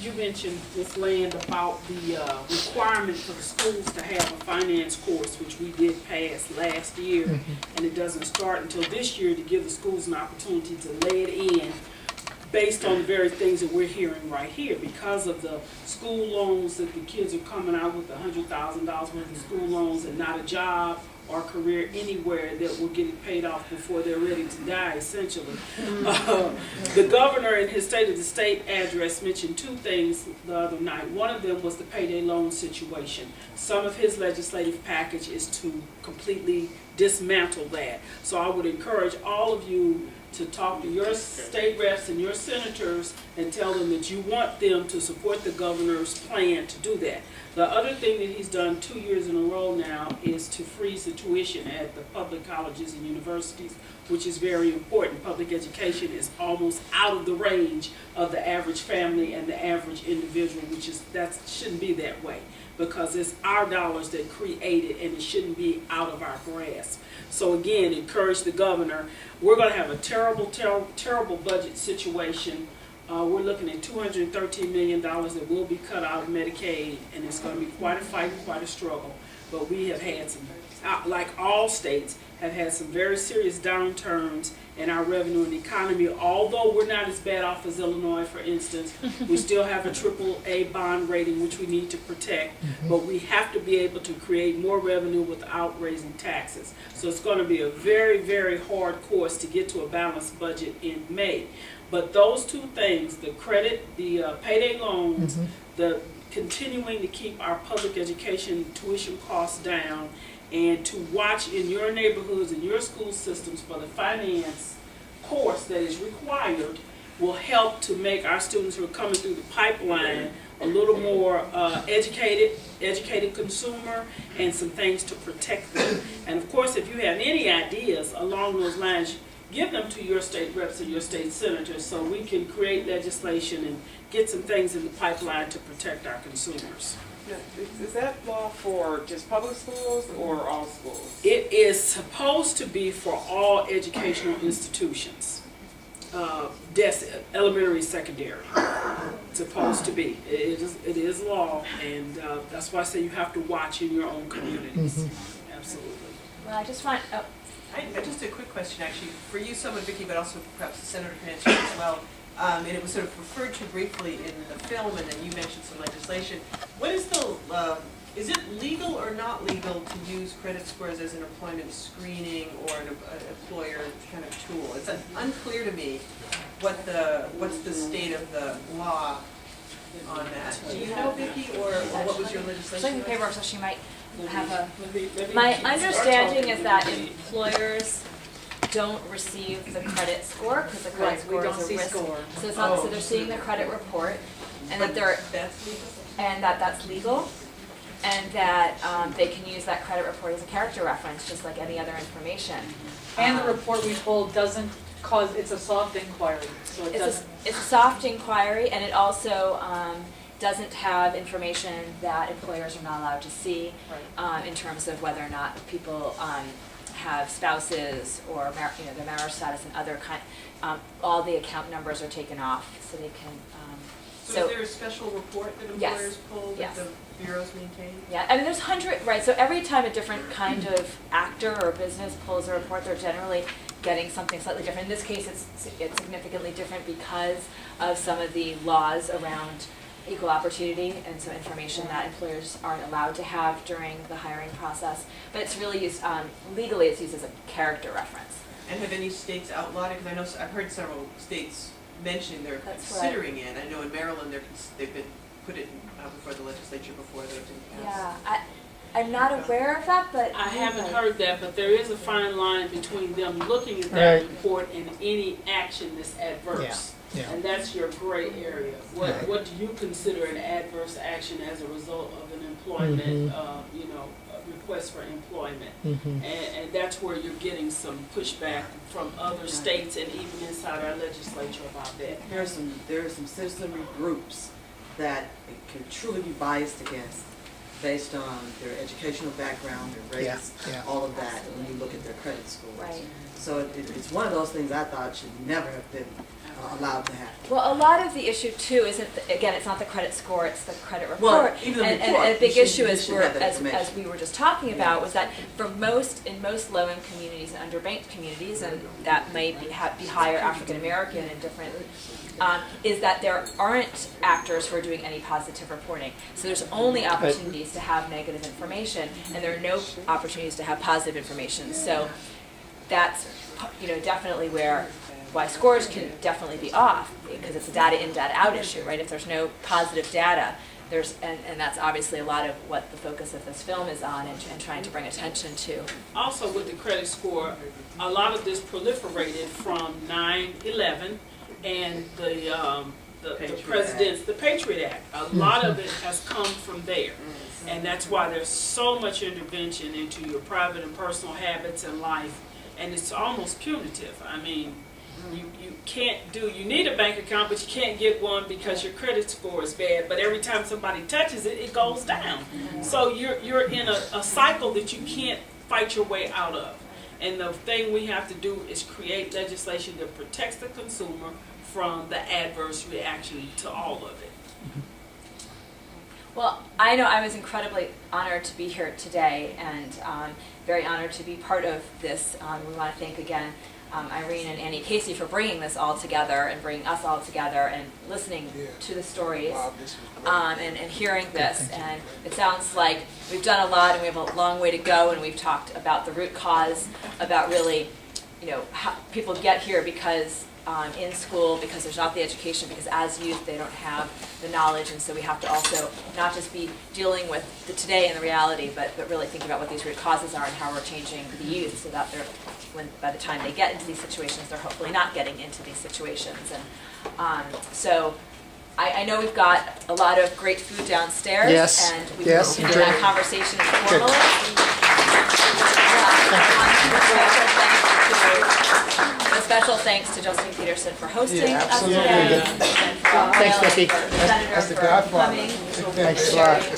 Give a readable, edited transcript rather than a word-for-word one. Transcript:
you mentioned, Ms. Land, about the requirement for the schools to have a finance course, which we did pass last year, and it doesn't start until this year to give the schools an opportunity to lay it in based on the very things that we're hearing right here. Because of the school loans that the kids are coming out with, $100,000 worth of school loans and not a job or career anywhere that will get it paid off before they're ready to die, essentially. The governor in his State of the State address mentioned two things the other night. One of them was the payday loan situation. Some of his legislative package is to completely dismantle that. So I would encourage all of you to talk to your state reps and your senators and tell them that you want them to support the governor's plan to do that. The other thing that he's done 2 years in a row now is to freeze the tuition at the public colleges and universities, which is very important. Public education is almost out of the range of the average family and the average individual, that shouldn't be that way, because it's our dollars that create it, and it shouldn't be out of our grasp. So again, encourage the governor. We're going to have a terrible, terrible budget situation. We're looking at $213 million that will be cut out of Medicaid, and it's going to be quite a fight and quite a struggle. But we have had some, like all states, have had some very serious downturns in our revenue and economy. Although we're not as bad off as Illinois, for instance, we still have a AAA bond rating, which we need to protect. But we have to be able to create more revenue without raising taxes. So it's going to be a very, very hard course to get to a balanced budget in May. But those two things, the credit, the payday loans, the continuing to keep our public education tuition costs down, and to watch in your neighborhoods and your school systems for the finance course that is required, will help to make our students who are coming through the pipeline a little more educated consumer, and some things to protect them. And of course, if you have any ideas along those lines, give them to your state reps and your state senators so we can create legislation and get some things in the pipeline to protect our consumers. Is that law for just public schools or all schools? It is supposed to be for all educational institutions, elementary, secondary. It's supposed to be. It is law, and that's why I say you have to watch in your own communities. Absolutely. Well, I just want. Just a quick question, actually, for you, someone, Vicki, but also perhaps the Senator can answer as well. And it was sort of referred to briefly in the film, and then you mentioned some legislation. What is is it legal or not legal to use credit scores as an employment screening or an employer kind of tool? It's unclear to me what's the state of the law on that. Do you know, Vicki, or what was your legislation? She's looking paperwork, so she might have a. My understanding is that employers don't receive the credit score because the credit score is a risk. Score. So it's not. So they're seeing the credit report, and that That's legal? and that's legal, and that they can use that credit report as a character reference, just like any other information. And the report we pulled doesn't cause, it's a soft inquiry, so it doesn't. It's a soft inquiry, and it also doesn't have information that employers are not allowed to see in terms of whether or not people have spouses or their marriage status and other all the account numbers are taken off, so they can. So is there a special report that employers pull that the bureaus maintain? Yeah, I mean there's right. So every time a different kind of actor or business pulls a report, they're generally getting something slightly different. In this case, it's significantly different because of some of the laws around equal opportunity and some information that employers aren't allowed to have during the hiring process. But it's really used, legally it's used as a character reference. And have any states outlawed it? Because I know I've heard several states mentioning they're considering it. I know in Maryland they've been put it before the legislature before that didn't pass. Yeah, I'm not aware of that, but I haven't heard that, but there is a fine line between them looking at that report and any action that's adverse. Yeah. And that's your gray area. What do you consider an adverse action as a result of an employment, request for employment? And that's where you're getting some pushback from other states and even inside our legislature about that. There are some citizenry groups that can truly be biased against based on their educational background, their race, all of that, when you look at their credit scores. Right. So it's one of those things I thought should never have been allowed to happen. Well, a lot of the issue too isn't, again, it's not the credit score, it's the credit Well, report. even the And report, a big you issue should is, have that as information. we were just talking about, was that in most low-income communities and underbanked communities, and that may be higher African-American and different, is that there aren't actors who are doing any positive reporting. So there's only opportunities to have negative information, and there are no opportunities to have positive information. So that's, definitely why scores can definitely be off, because it's a data in, data out issue, right? If there's no positive data, and that's obviously a lot of what the focus of this film is on and trying to bring attention to. Also with the credit score, a lot of this proliferated from 9/11 and the Patriot Act. A lot of it has come from there. And that's why there's so much intervention into your private and personal habits in life, and it's almost punitive. I mean, you need a bank account, but you can't get one because your credit score is bad, but every time somebody touches it, it goes down. So you're in a cycle that you can't fight your way out of. And the thing we have to do is create legislation that protects the consumer from the adverse reaction to all of it. Well, I know I was incredibly honored to be here today, and very honored to be part of this. We want to thank again Irene and Annie Casey for bringing this all together and bringing us all together and listening to the stories and hearing this. And it sounds like we've done a lot and we have a long way to go, and we've talked about the root cause, about really, how people get here because in school, because there's not the education, because as youth they don't have the knowledge, and so we have to also not just be dealing with the today and the reality, but really thinking about what these root causes are and how we're changing the youth so that by the time they get into these situations, they're hopefully not getting into these situations. And so I know we've got a lot of great food downstairs, Yes, and we yes, can continue that great. conversation informally. A special thanks to Justine Petersen for hosting Yeah, us absolutely. today. And for Thanks, Bill, Vicki. for the That's Senator the for Godfather. coming. Thanks a lot. Sharing